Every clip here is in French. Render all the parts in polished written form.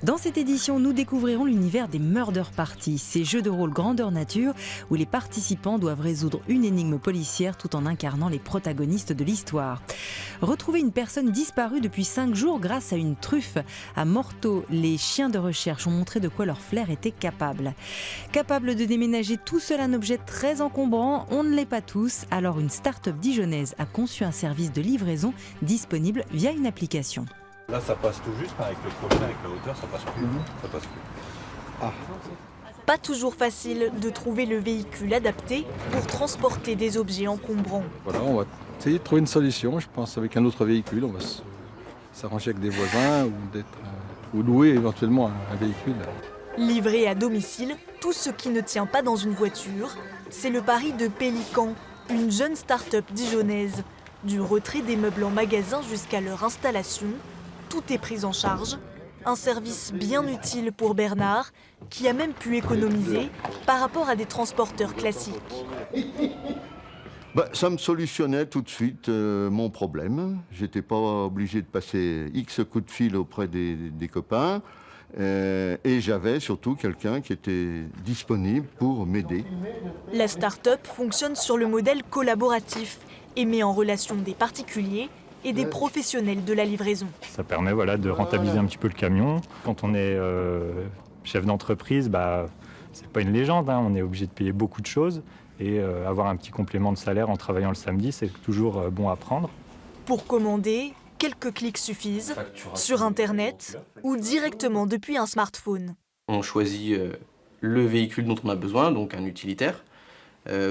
Dans cette édition, nous découvrirons l'univers des Murder Party, ces jeux de rôle grandeur nature où les participants doivent résoudre une énigme policière tout en incarnant les protagonistes de l'histoire. Retrouver une personne disparue depuis 5 jours grâce à une truffe. À Morteau, les chiens de recherche ont montré de quoi leur flair était capable. Capable de déménager tout seul un objet très encombrant, on ne l'est pas tous. Alors une start-up dijonnaise a conçu un service de livraison disponible via une application. Là, ça passe tout juste, avec le crochet, avec la hauteur, ça passe plus. Ça passe plus. Ah. Pas toujours facile de trouver le véhicule adapté pour transporter des objets encombrants. Voilà, on va essayer de trouver une solution, je pense, avec un autre véhicule. On va s'arranger avec des voisins ou louer éventuellement un véhicule. Livrer à domicile tout ce qui ne tient pas dans une voiture, c'est le pari de Pélican, une jeune start-up dijonnaise. Du retrait des meubles en magasin jusqu'à leur installation, tout est pris en charge. Un service bien utile pour Bernard, qui a même pu économiser par rapport à des transporteurs classiques. Ça me solutionnait tout de suite mon problème. J'étais pas obligé de passer X coups de fil auprès des copains. Et j'avais surtout quelqu'un qui était disponible pour m'aider. La start-up fonctionne sur le modèle collaboratif et met en relation des particuliers et des professionnels de la livraison. Ça permet de rentabiliser un petit peu le camion. Quand on est chef d'entreprise, c'est pas une légende, on est obligé de payer beaucoup de choses et avoir un petit complément de salaire en travaillant le samedi, c'est toujours bon à prendre. Pour commander, quelques clics suffisent, sur Internet ou directement depuis un smartphone. On choisit le véhicule dont on a besoin, donc un utilitaire.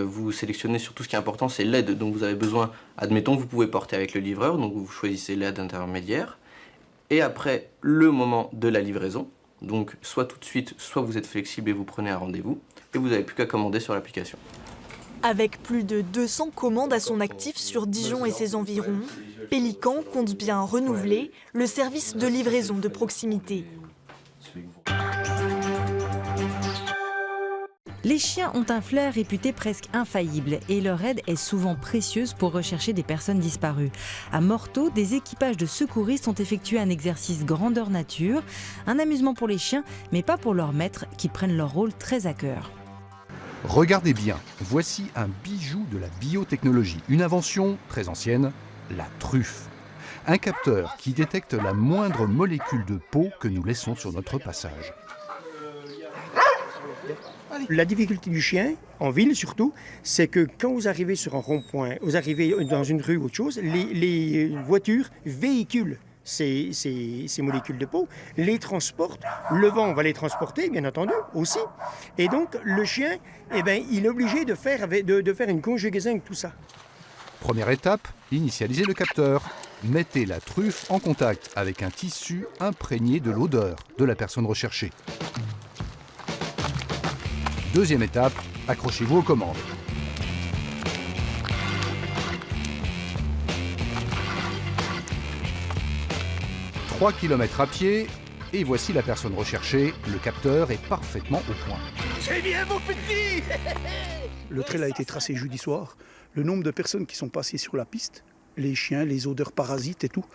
Vous sélectionnez surtout ce qui est important, c'est l'aide dont vous avez besoin. Admettons, vous pouvez porter avec le livreur, donc vous choisissez l'aide intermédiaire. Et après, le moment de la livraison, donc soit tout de suite, soit vous êtes flexible et vous prenez un rendez-vous, et vous n'avez plus qu'à commander sur l'application. Avec plus de 200 commandes à son actif sur Dijon et ses environs, Pélican compte bien renouveler le service de livraison de proximité. Les chiens ont un flair réputé presque infaillible et leur aide est souvent précieuse pour rechercher des personnes disparues. À Morteau, des équipages de secouristes ont effectué un exercice grandeur nature, un amusement pour les chiens, mais pas pour leurs maîtres qui prennent leur rôle très à cœur. Regardez bien, voici un bijou de la biotechnologie, une invention très ancienne, la truffe. Un capteur qui détecte la moindre molécule de peau que nous laissons sur notre passage. La difficulté du chien, en ville surtout, c'est que quand vous arrivez sur un rond-point, vous arrivez dans une rue ou autre chose, les voitures véhiculent ces molécules de peau, les transportent, le vent va les transporter, bien entendu, aussi. Et donc, le chien, il est obligé de faire une conjugaison avec tout ça. Première étape, initialisez le capteur. Mettez la truffe en contact avec un tissu imprégné de l'odeur de la personne recherchée. Deuxième étape, accrochez-vous aux commandes. « 3 km à pied, et voici la personne recherchée. Le capteur est parfaitement au point. C'est bien, mon petit. Le trail a été tracé jeudi soir. Le nombre de personnes qui sont passées sur la piste, les chiens, les odeurs parasites et tout.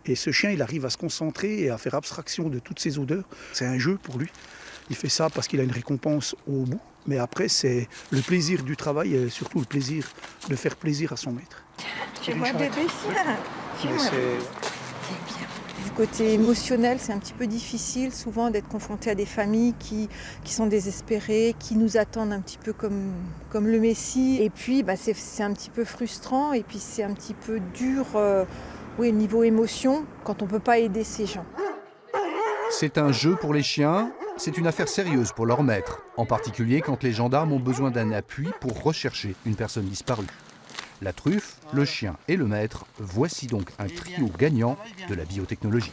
Et ce chien, il arrive à se concentrer et à faire abstraction de toutes ces odeurs. C'est un jeu pour lui. Il fait ça parce qu'il a une récompense au bout. Mais après, c'est le plaisir du travail et surtout le plaisir de faire plaisir à son maître. Tu vois, bébé chien. C'est bien. Du côté émotionnel, c'est un petit peu difficile souvent d'être confronté à des familles qui sont désespérées, qui nous attendent un petit peu comme le Messie. Et puis, c'est un petit peu frustrant et puis c'est un petit peu dur niveau émotion quand on ne peut pas aider ces gens. C'est un jeu pour les chiens. C'est une affaire sérieuse pour leur maître, en particulier quand les gendarmes ont besoin d'un appui pour rechercher une personne disparue. La truffe, le chien et le maître, voici donc un trio gagnant de la biotechnologie.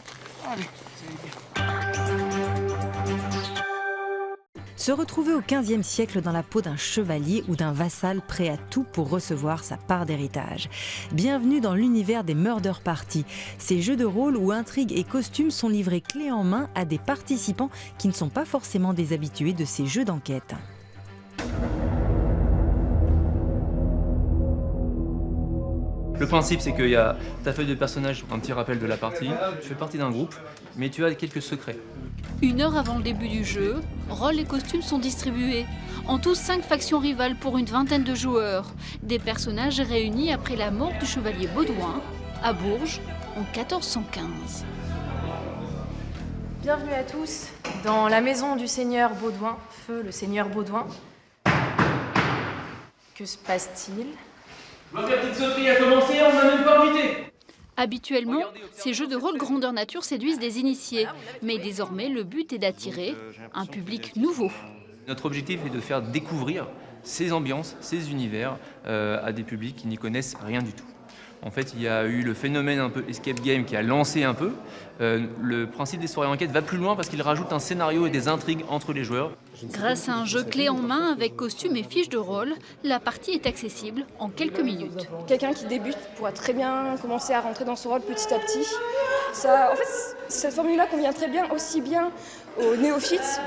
Se retrouver au XVe siècle dans la peau d'un chevalier ou d'un vassal prêt à tout pour recevoir sa part d'héritage. Bienvenue dans l'univers des Murder Party. Ces jeux de rôle où intrigues et costumes sont livrés clé en main à des participants qui ne sont pas forcément des habitués de ces jeux d'enquête. Le principe, c'est qu'il y a ta feuille de personnage, un petit rappel de la partie, tu fais partie d'un groupe, mais tu as quelques secrets. 1 heure avant le début du jeu, rôles et costumes sont distribués. En tout, 5 factions rivales pour une vingtaine de joueurs. Des personnages réunis après la mort du chevalier Baudouin, à Bourges, en 1415. Bienvenue à tous dans la maison du seigneur Baudouin, feu le seigneur Baudouin. Que se passe-t-il? La petite sauterie a commencé, on n'a même pas invité. Habituellement, ces jeux de rôle grandeur nature séduisent des initiés. Mais désormais, le but est d'attirer un public nouveau. Notre objectif est de faire découvrir ces ambiances, ces univers à des publics qui n'y connaissent rien du tout. En fait, il y a eu le phénomène un peu escape game qui a lancé un peu. Le principe des soirées enquête va plus loin parce qu'il rajoute un scénario et des intrigues entre les joueurs. Grâce à un jeu clé en main avec costume et fiche de rôle, la partie est accessible en quelques minutes. Quelqu'un qui débute pourra très bien commencer à rentrer dans son rôle petit à petit. En fait, cette formule-là convient très bien aussi bien aux néophytes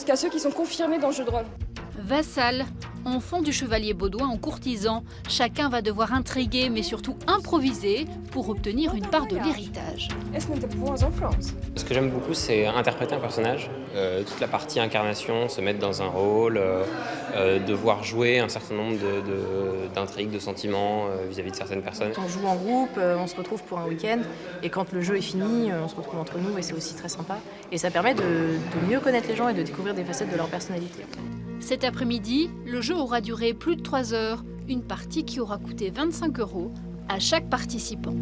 qu'à ceux qui sont confirmés dans le jeu de rôle. Vassal, enfant du chevalier Baudouin en courtisan, chacun va devoir intriguer mais surtout improviser pour obtenir une part de l'héritage. Ce que j'aime beaucoup, c'est interpréter un personnage, toute la partie incarnation, se mettre dans un rôle, devoir jouer un certain nombre d'intrigues, de sentiments vis-à-vis de certaines personnes. On joue en groupe, on se retrouve pour un week-end et quand le jeu est fini, on se retrouve entre nous et c'est aussi très sympa. Et ça permet de mieux connaître les gens et de découvrir des facettes de leur personnalité. Cet après-midi, le jeu aura duré plus de 3 heures, une partie qui aura coûté 25 € à chaque participant.